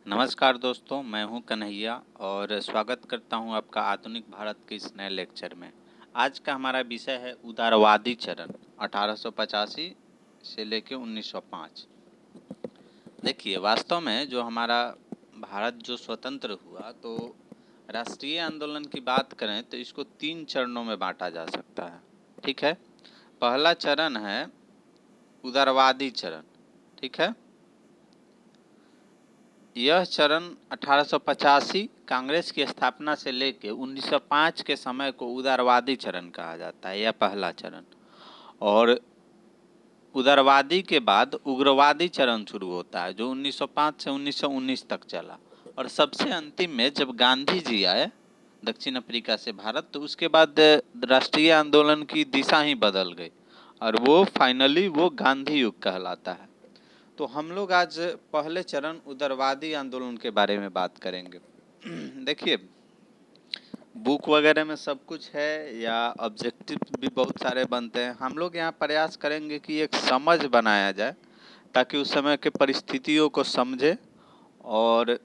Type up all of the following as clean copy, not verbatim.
नमस्कार दोस्तों, मैं हूं कन्हैया और स्वागत करता हूं आपका आधुनिक भारत के इस नए लेक्चर में। आज का हमारा विषय है उदारवादी चरण 1885 से लेकर 1905। देखिए, वास्तव में जो हमारा भारत जो स्वतंत्र हुआ तो राष्ट्रीय आंदोलन की बात करें तो इसको 3 चरणों में बांटा जा सकता है। ठीक है, पहला चरण है उदारवादी चरण। ठीक है, यह चरण 1885 कांग्रेस की स्थापना से लेकर 1905 के समय को उदारवादी चरण कहा जाता है। यह पहला चरण। और उदारवादी के बाद उग्रवादी चरण शुरू होता है जो 1905 से 1919 तक चला। और सबसे अंतिम में जब गांधी जी आए दक्षिण अफ्रीका से भारत, तो उसके बाद राष्ट्रीय आंदोलन की दिशा ही बदल गई और वो फाइनली वो गांधी युग कहलाता है। तो हम लोग आज पहले चरण उदारवादी आंदोलन के बारे में बात करेंगे। देखिए, बुक वगैरह में सब कुछ है या ऑब्जेक्टिव भी बहुत सारे बनते हैं। हम लोग यहाँ प्रयास करेंगे कि एक समझ बनाया जाए ताकि उस समय के परिस्थितियों को समझे और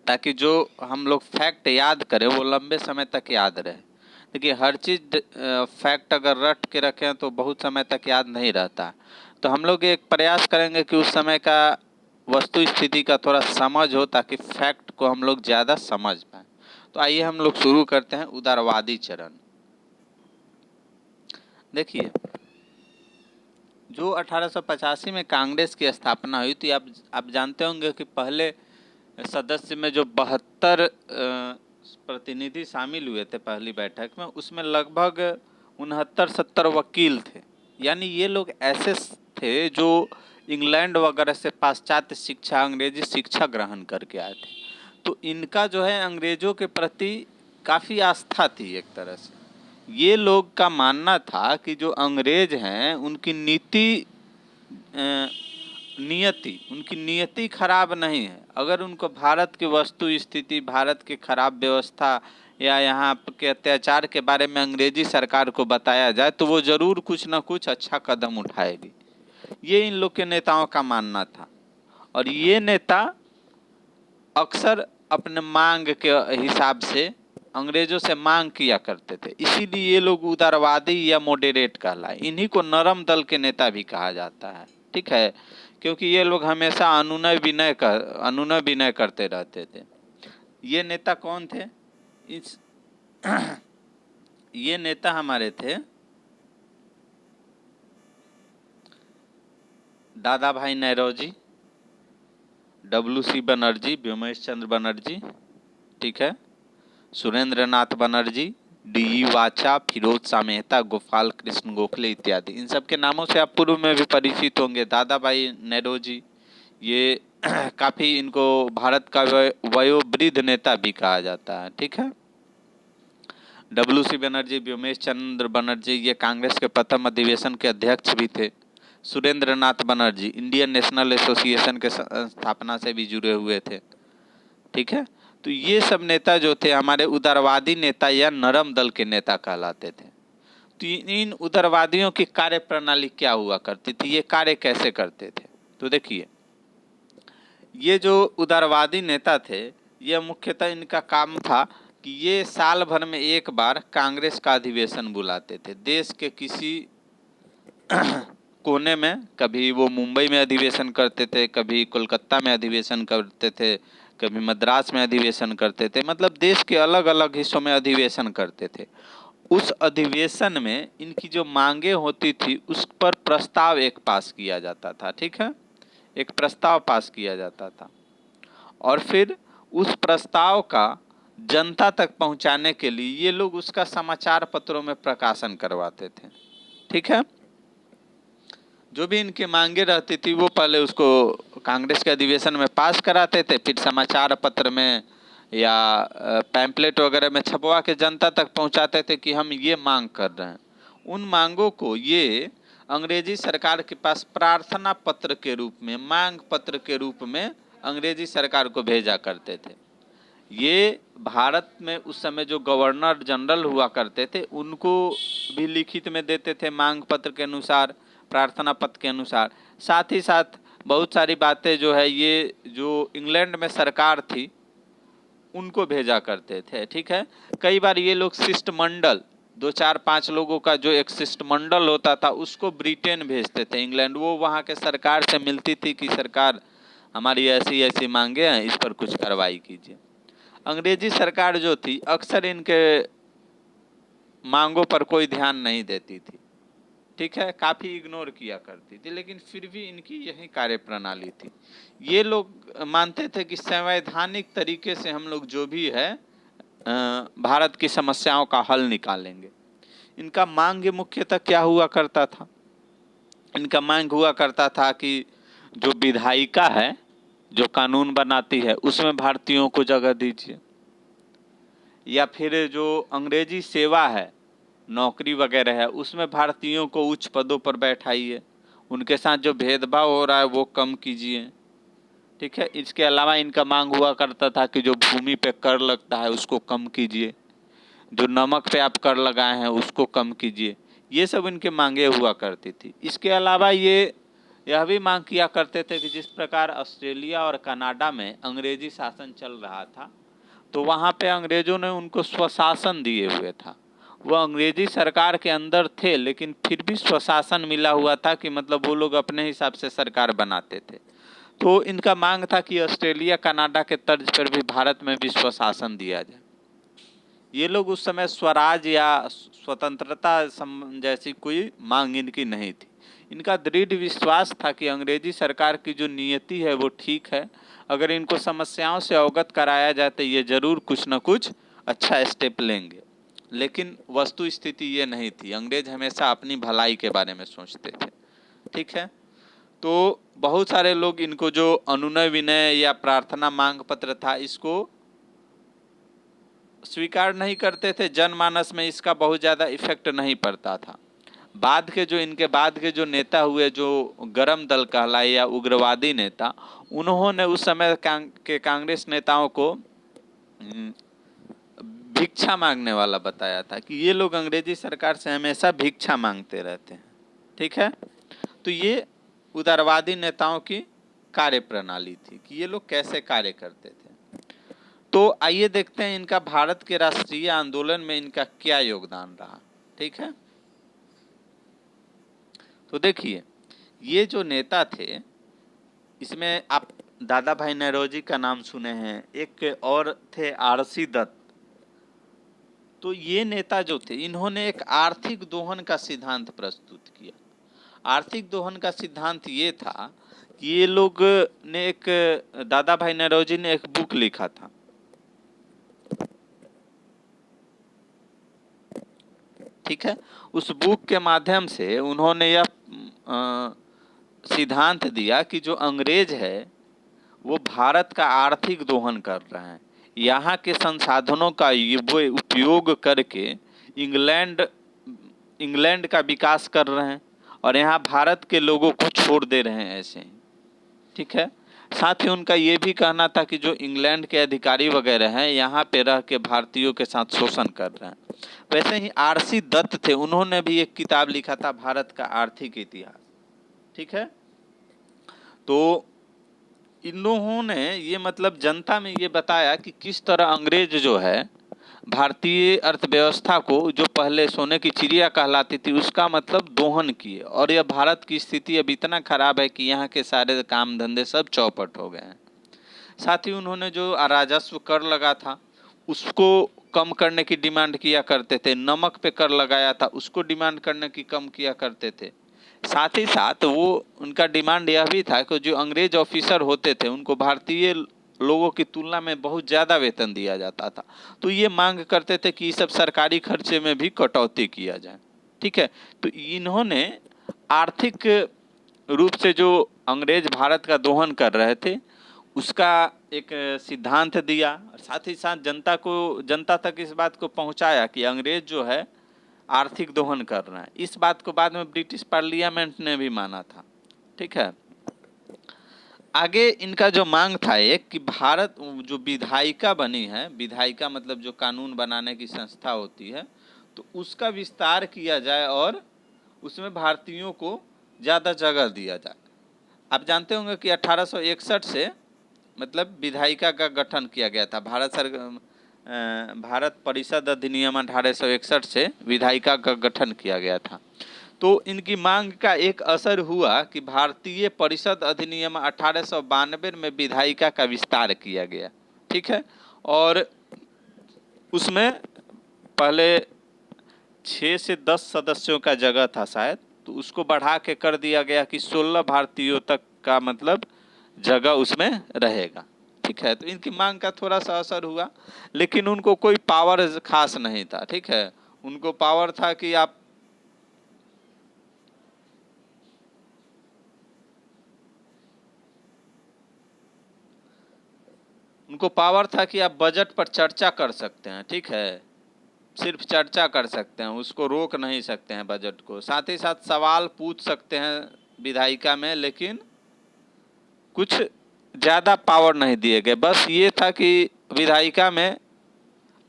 ताकि जो हम लोग फैक्ट याद करें वो लंबे समय तक याद रहे। देखिए, हर चीज़ फैक्ट अगर रट के रखें तो बहुत समय तक याद नहीं रहता। तो हम लोग एक प्रयास करेंगे कि उस समय का वस्तु स्थिति का थोड़ा समझ हो ताकि फैक्ट को हम लोग ज़्यादा समझ पाएँ। तो आइए हम लोग शुरू करते हैं उदारवादी चरण। देखिए, जो 1885 में कांग्रेस की स्थापना हुई थी, आप जानते होंगे कि पहले सदस्य में जो 72 प्रतिनिधि शामिल हुए थे पहली बैठक में, उसमें लगभग 69-70 वकील थे। यानी ये लोग ऐसे थे जो इंग्लैंड वगैरह से पाश्चात्य शिक्षा, अंग्रेजी शिक्षा ग्रहण करके आए थे। तो इनका जो है अंग्रेजों के प्रति काफ़ी आस्था थी। एक तरह से ये लोग का मानना था कि जो अंग्रेज हैं उनकी उनकी नियति खराब नहीं है। अगर उनको भारत की वस्तु स्थिति, भारत की खराब व्यवस्था या यहाँ के अत्याचार के बारे में अंग्रेजी सरकार को बताया जाए तो वो ज़रूर कुछ न कुछ अच्छा कदम उठाएगी। ये इन लोग के नेताओं का मानना था। और ये नेता अक्सर अपने मांग के हिसाब से अंग्रेजों से मांग किया करते थे, इसीलिए ये लोग उदारवादी या मॉडरेट कहलाए। इन्हीं को नरम दल के नेता भी कहा जाता है। ठीक है, क्योंकि ये लोग हमेशा अनुनय विनय करते रहते थे। ये नेता कौन थे? ये नेता हमारे थे दादा भाई नौरोजी, WC बनर्जी, व्योमेश चंद्र बनर्जी, ठीक है, सुरेंद्र नाथ बनर्जी, DE वाचा, फिरोज शाह मेहता, गोपाल कृष्ण गोखले इत्यादि। इन सब के नामों से आप पूर्व में भी परिचित होंगे। दादा भाई नौरोजी ये काफ़ी, इनको भारत का वयोवृद्ध नेता भी कहा जाता है। ठीक है, WC बनर्जी, व्योमेश चंद्र बनर्जी ये कांग्रेस के प्रथम अधिवेशन के अध्यक्ष भी थे। सुरेंद्र नाथ बनर्जी इंडियन नेशनल एसोसिएशन के स्थापना से भी जुड़े हुए थे। ठीक है, तो ये सब नेता जो थे हमारे उदारवादी नेता या नरम दल के नेता कहलाते थे। तो इन उदारवादियों की कार्य प्रणाली क्या हुआ करती थी, ये कार्य कैसे करते थे? तो देखिए, ये जो उदारवादी नेता थे, ये मुख्यतः इनका काम था कि ये साल भर में एक बार कांग्रेस का अधिवेशन बुलाते थे। देश के किसी कोने में, कभी वो मुंबई में अधिवेशन करते थे, कभी कोलकाता में अधिवेशन करते थे, कभी मद्रास में अधिवेशन करते थे। मतलब देश के अलग अलग हिस्सों में अधिवेशन करते थे। उस अधिवेशन में इनकी जो मांगे होती थी उस पर प्रस्ताव एक पास किया जाता था। ठीक है, एक प्रस्ताव पास किया जाता था और फिर उस प्रस्ताव का जनता तक पहुंचाने के लिए ये लोग उसका समाचार पत्रों में प्रकाशन करवाते थे। ठीक है, जो भी इनकी मांगे रहती थी वो पहले उसको कांग्रेस के अधिवेशन में पास कराते थे, फिर समाचार पत्र में या पैम्पलेट वगैरह में छपवा के जनता तक पहुंचाते थे कि हम ये मांग कर रहे हैं। उन मांगों को ये अंग्रेजी सरकार के पास प्रार्थना पत्र के रूप में, मांग पत्र के रूप में अंग्रेजी सरकार को भेजा करते थे। ये भारत में उस समय जो गवर्नर जनरल हुआ करते थे उनको भी लिखित में देते थे मांग पत्र के अनुसार, प्रार्थना पत्र के अनुसार। साथ ही साथ बहुत सारी बातें जो है ये जो इंग्लैंड में सरकार थी उनको भेजा करते थे। ठीक है, कई बार ये लोग शिष्टमंडल 2 4 5 लोगों का जो एक शिष्टमंडल होता था उसको ब्रिटेन भेजते थे, इंग्लैंड। वो वहाँ के सरकार से मिलती थी कि सरकार हमारी ऐसी ऐसी मांगे हैं, इस पर कुछ कार्रवाई कीजिए। अंग्रेजी सरकार जो थी अक्सर इनके मांगों पर कोई ध्यान नहीं देती थी। ठीक है, काफ़ी इग्नोर किया करती थी, लेकिन फिर भी इनकी यही कार्यप्रणाली थी। ये लोग मानते थे कि संवैधानिक तरीके से हम लोग जो भी है भारत की समस्याओं का हल निकालेंगे। इनका मांग मुख्यतः क्या हुआ करता था? इनका मांग हुआ करता था कि जो विधायिका है, जो कानून बनाती है, उसमें भारतीयों को जगह दीजिए, या फिर जो अंग्रेजी सेवा है, नौकरी वगैरह है, उसमें भारतीयों को उच्च पदों पर बैठाइए, उनके साथ जो भेदभाव हो रहा है वो कम कीजिए। ठीक है, इसके अलावा इनका मांग हुआ करता था कि जो भूमि पे कर लगता है उसको कम कीजिए, जो नमक पे आप कर लगाए हैं उसको कम कीजिए। ये सब इनके मांगे हुआ करती थी। इसके अलावा ये यह भी मांग किया करते थे कि जिस प्रकार ऑस्ट्रेलिया और कनाडा में अंग्रेजी शासन चल रहा था, तो वहाँ पे अंग्रेजों ने उनको स्वशासन दिए हुए था। वो अंग्रेजी सरकार के अंदर थे, लेकिन फिर भी स्वशासन मिला हुआ था कि मतलब वो लोग अपने हिसाब से सरकार बनाते थे। तो इनका मांग था कि ऑस्ट्रेलिया कनाडा के तर्ज पर भी भारत में भी स्वशासन दिया जाए। ये लोग उस समय स्वराज या स्वतंत्रता जैसी कोई मांग इनकी नहीं थी। इनका दृढ़ विश्वास था कि अंग्रेजी सरकार की जो नीयति है वो ठीक है, अगर इनको समस्याओं से अवगत कराया जाए तो ये जरूर कुछ न कुछ अच्छा स्टेप लेंगे। लेकिन वस्तु स्थिति ये नहीं थी, अंग्रेज हमेशा अपनी भलाई के बारे में सोचते थे। ठीक है, तो बहुत सारे लोग इनको जो अनुनय विनय या प्रार्थना मांग पत्र था इसको स्वीकार नहीं करते थे। जनमानस में इसका बहुत ज़्यादा इफेक्ट नहीं पड़ता था। बाद के जो इनके बाद के जो नेता हुए, जो गरम दल कहलाए या उग्रवादी नेता, उन्होंने उस समय के कांग्रेस नेताओं को भिक्षा मांगने वाला बताया था कि ये लोग अंग्रेजी सरकार से हमेशा भिक्षा मांगते रहते हैं। ठीक है, तो ये उदारवादी नेताओं की कार्यप्रणाली थी कि ये लोग कैसे कार्य करते थे। तो आइए देखते हैं इनका भारत के राष्ट्रीय आंदोलन में इनका क्या योगदान रहा। ठीक है, तो देखिए ये जो नेता थे, इसमें आप दादा भाई नौरोजी का नाम सुने हैं, एक और थे आरसी दत्त। तो ये नेता जो थे, इन्होंने एक आर्थिक दोहन का सिद्धांत प्रस्तुत किया। आर्थिक दोहन का सिद्धांत ये था कि ये लोग ने एक, दादा भाई नौरोजी ने एक बुक लिखा था। ठीक है, उस बुक के माध्यम से उन्होंने यह सिद्धांत दिया कि जो अंग्रेज है वो भारत का आर्थिक दोहन कर रहे हैं, यहाँ के संसाधनों का वो उपयोग करके इंग्लैंड का विकास कर रहे हैं और यहाँ भारत के लोगों को छोड़ दे रहे हैं ऐसे ही। ठीक है, साथ ही उनका ये भी कहना था कि जो इंग्लैंड के अधिकारी वगैरह हैं यहाँ पे रह के भारतीयों के साथ शोषण कर रहे हैं। वैसे ही आरसी दत्त थे, उन्होंने भी एक किताब लिखा था भारत का आर्थिक इतिहास। ठीक है, तो इन लोगों ने ये मतलब जनता में ये बताया कि किस तरह अंग्रेज जो है भारतीय अर्थव्यवस्था को, जो पहले सोने की चिड़िया कहलाती थी, उसका मतलब दोहन किए। और यह भारत की स्थिति अब इतना खराब है कि यहाँ के सारे काम धंधे सब चौपट हो गए हैं। साथ ही उन्होंने जो राजस्व कर लगा था उसको कम करने की डिमांड किया करते थे। नमक पे कर लगाया था, उसको डिमांड करने की कम किया करते थे। साथ ही साथ वो उनका डिमांड यह भी था कि जो अंग्रेज ऑफिसर होते थे उनको भारतीय लोगों की तुलना में बहुत ज़्यादा वेतन दिया जाता था। तो ये मांग करते थे कि सब सरकारी खर्चे में भी कटौती किया जाए। ठीक है, तो इन्होंने आर्थिक रूप से जो अंग्रेज भारत का दोहन कर रहे थे उसका एक सिद्धांत दिया। साथ ही साथ जनता तक इस बात को पहुंचाया कि अंग्रेज जो है आर्थिक दोहन कर रहा है। इस बात को बाद में ब्रिटिश पार्लियामेंट ने भी माना था। ठीक है, आगे इनका जो मांग था एक कि भारत जो विधायिका बनी है, विधायिका मतलब जो कानून बनाने की संस्था होती है, तो उसका विस्तार किया जाए और उसमें भारतीयों को ज़्यादा जगह दिया जाए। आप जानते होंगे कि 1861 से मतलब विधायिका का गठन किया गया था। भारत परिषद अधिनियम 1861 से विधायिका का गठन किया गया था। तो इनकी मांग का एक असर हुआ कि भारतीय परिषद अधिनियम 1892 में विधायिका का विस्तार किया गया। ठीक है, और उसमें पहले 6 से 10 सदस्यों का जगह था शायद, तो उसको बढ़ा के कर दिया गया कि 16 भारतीयों तक का मतलब जगह उसमें रहेगा। ठीक है, तो इनकी मांग का थोड़ा सा असर हुआ, लेकिन उनको कोई पावर खास नहीं था। ठीक है, उनको पावर था कि आप बजट पर चर्चा कर सकते हैं। ठीक है, सिर्फ चर्चा कर सकते हैं, उसको रोक नहीं सकते हैं बजट को। साथ ही साथ सवाल पूछ सकते हैं विधायिका में, लेकिन कुछ ज़्यादा पावर नहीं दिए गए। बस ये था कि विधायिका में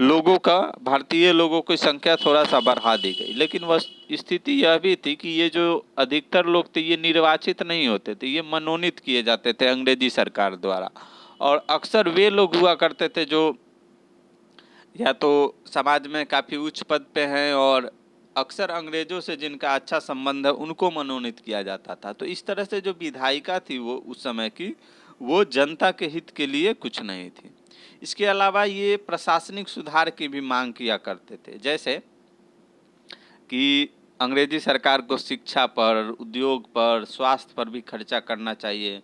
लोगों का, भारतीय लोगों की संख्या थोड़ा सा बढ़ा दी गई। लेकिन वह स्थिति यह भी थी कि ये जो अधिकतर लोग थे ये निर्वाचित नहीं होते थे, ये मनोनीत किए जाते थे अंग्रेजी सरकार द्वारा। और अक्सर वे लोग हुआ करते थे जो या तो समाज में काफ़ी उच्च पद पे हैं और अक्सर अंग्रेजों से जिनका अच्छा संबंध है उनको मनोनीत किया जाता था। तो इस तरह से जो विधायिका थी वो उस समय की, वो जनता के हित के लिए कुछ नहीं थी। इसके अलावा ये प्रशासनिक सुधार की भी मांग किया करते थे, जैसे कि अंग्रेजी सरकार को शिक्षा पर, उद्योग पर, स्वास्थ्य पर भी खर्चा करना चाहिए।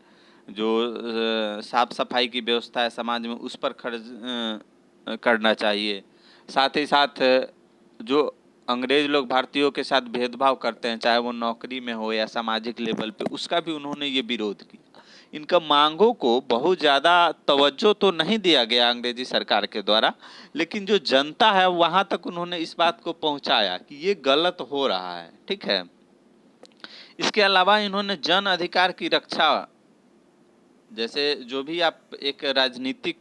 जो साफ सफाई की व्यवस्था है समाज में उस पर खर्च करना चाहिए। साथ ही साथ जो अंग्रेज लोग भारतीयों के साथ भेदभाव करते हैं, चाहे वो नौकरी में हो या सामाजिक लेवल पे, उसका भी उन्होंने ये विरोध किया। इनका मांगों को बहुत ज़्यादा तवज्जो तो नहीं दिया गया अंग्रेजी सरकार के द्वारा, लेकिन जो जनता है वहाँ तक उन्होंने इस बात को पहुँचाया कि ये गलत हो रहा है। ठीक है, इसके अलावा इन्होंने जन अधिकार की रक्षा, जैसे जो भी आप एक राजनीतिक,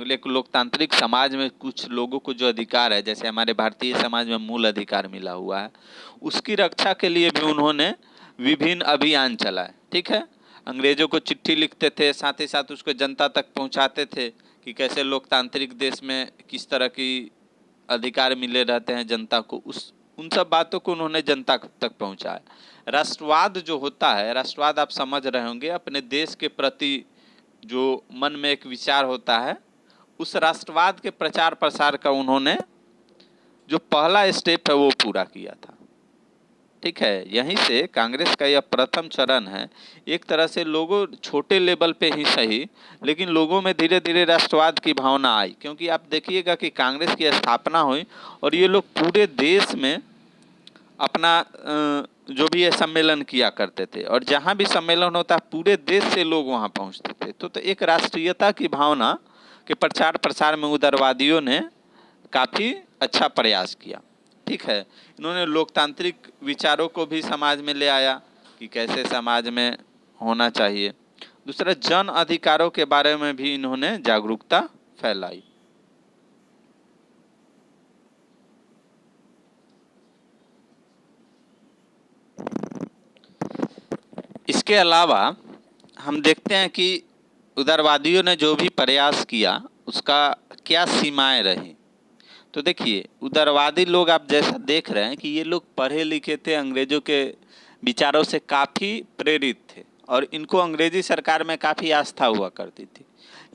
एक लोकतांत्रिक समाज में कुछ लोगों को जो अधिकार है, जैसे हमारे भारतीय समाज में मूल अधिकार मिला हुआ है, उसकी रक्षा के लिए भी उन्होंने विभिन्न अभियान चलाए। ठीक है, अंग्रेजों को चिट्ठी लिखते थे, साथ ही साथ उसको जनता तक पहुंचाते थे कि कैसे लोकतांत्रिक देश में किस तरह की अधिकार मिले रहते हैं जनता को। उन सब बातों को उन्होंने जनता तक पहुंचाया। राष्ट्रवाद जो होता है, राष्ट्रवाद आप समझ रहे होंगे, अपने देश के प्रति जो मन में एक विचार होता है, उस राष्ट्रवाद के प्रचार प्रसार का उन्होंने जो पहला स्टेप है वो पूरा किया था। ठीक है, यहीं से कांग्रेस का यह प्रथम चरण है। एक तरह से लोगों, छोटे लेवल पे ही सही, लेकिन लोगों में धीरे धीरे राष्ट्रवाद की भावना आई। क्योंकि आप देखिएगा कि कांग्रेस की स्थापना हुई और ये लोग पूरे देश में अपना जो भी है सम्मेलन किया करते थे, और जहाँ भी सम्मेलन होता पूरे देश से लोग वहाँ पहुँचते थे। तो एक राष्ट्रीयता की भावना के प्रचार प्रसार में उदारवादियों ने काफ़ी अच्छा प्रयास किया। ठीक है, इन्होंने लोकतांत्रिक विचारों को भी समाज में ले आया कि कैसे समाज में होना चाहिए। दूसरा, जन अधिकारों के बारे में भी इन्होंने जागरूकता फैलाई। इसके अलावा हम देखते हैं कि उदारवादियों ने जो भी प्रयास किया उसका क्या सीमाएं रही। तो देखिए, उदारवादी लोग आप जैसा देख रहे हैं कि ये लोग पढ़े लिखे थे, अंग्रेजों के विचारों से काफ़ी प्रेरित थे और इनको अंग्रेजी सरकार में काफ़ी आस्था हुआ करती थी।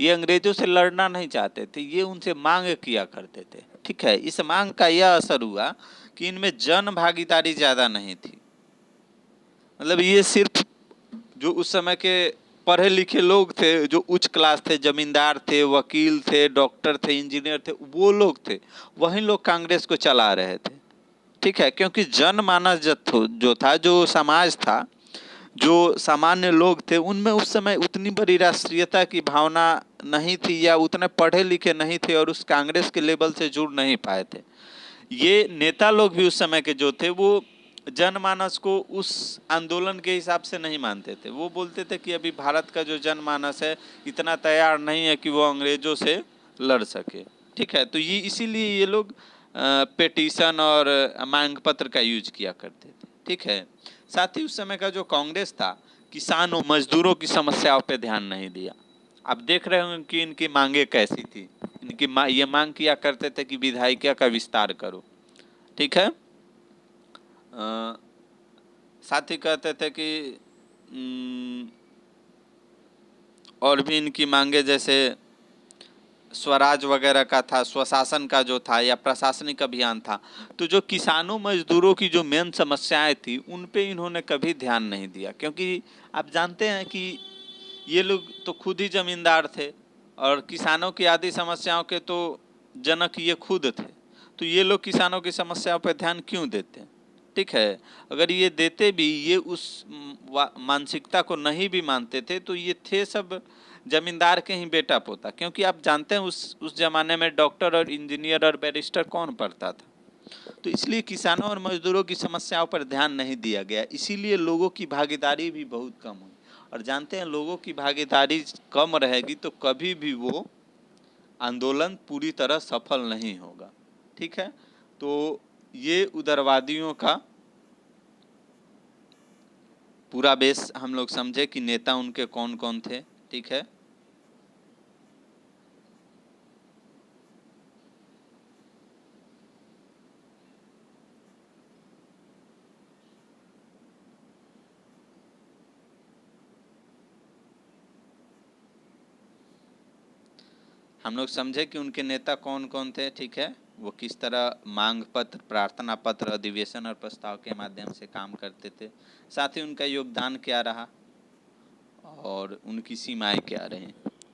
ये अंग्रेजों से लड़ना नहीं चाहते थे, ये उनसे मांग किया करते थे। ठीक है, इस मांग का यह असर हुआ कि इनमें जन भागीदारी ज़्यादा नहीं थी। मतलब ये सिर्फ जो उस समय के पढ़े लिखे लोग थे, जो उच्च क्लास थे, जमींदार थे, वकील थे, डॉक्टर थे, इंजीनियर थे, वो लोग थे, वही लोग कांग्रेस को चला रहे थे। ठीक है, क्योंकि जनमानस जो था, जो समाज था, जो सामान्य लोग थे, उनमें उस समय उतनी बड़ी राष्ट्रीयता की भावना नहीं थी या उतने पढ़े लिखे नहीं थे और उस कांग्रेस के लेवल से जुड़ नहीं पाए थे। ये नेता लोग भी उस समय के जो थे वो जनमानस को उस आंदोलन के हिसाब से नहीं मानते थे। वो बोलते थे कि अभी भारत का जो जनमानस है इतना तैयार नहीं है कि वो अंग्रेजों से लड़ सके। ठीक है, तो ये इसीलिए ये लोग पेटिशन और मांग पत्र का यूज किया करते थे। ठीक है, साथ ही उस समय का जो कांग्रेस था, किसान और मजदूरों की समस्याओं पे ध्यान नहीं दिया। आप देख रहे होंगे कि इनकी मांगे कैसी थी। इनकी ये मांग किया करते थे कि विधायिका का विस्तार करो, ठीक है। साथ ही कहते थे कि और भी इनकी मांगे जैसे स्वराज वगैरह का था, स्वशासन का जो था, या प्रशासनिक अभियान था। तो जो किसानों मजदूरों की जो मेन समस्याएं थी उन पे इन्होंने कभी ध्यान नहीं दिया, क्योंकि आप जानते हैं कि ये लोग तो खुद ही जमींदार थे और किसानों की आदि समस्याओं के तो जनक ये खुद थे। तो ये लोग किसानों की समस्याओं पर ध्यान क्यों देते? ठीक है, अगर ये देते भी, ये उस मानसिकता को नहीं भी मानते थे, तो ये थे सब जमींदार के ही बेटा पोता। क्योंकि आप जानते हैं उस जमाने में डॉक्टर और इंजीनियर और बैरिस्टर कौन पढ़ता था। तो इसलिए किसानों और मजदूरों की समस्याओं पर ध्यान नहीं दिया गया, इसीलिए लोगों की भागीदारी भी बहुत कम हुई। और जानते हैं, लोगों की भागीदारी कम रहेगी तो कभी भी वो आंदोलन पूरी तरह सफल नहीं होगा, ठीक है। तो ये उदारवादियों का पूरा बेस हम लोग समझे कि नेता उनके कौन कौन थे, ठीक है। हम लोग समझे कि उनके नेता कौन कौन थे, ठीक है। वो किस तरह मांग पत्र, प्रार्थना पत्र, अधिवेशन और प्रस्ताव के माध्यम से काम करते थे, साथ ही उनका योगदान क्या रहा और उनकी सीमाएं क्या रही।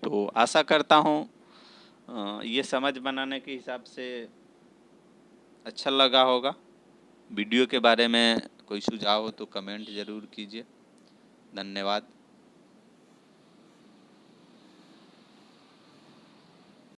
तो आशा करता हूँ ये समझ बनाने के हिसाब से अच्छा लगा होगा। वीडियो के बारे में कोई सुझाव हो तो कमेंट ज़रूर कीजिए। धन्यवाद।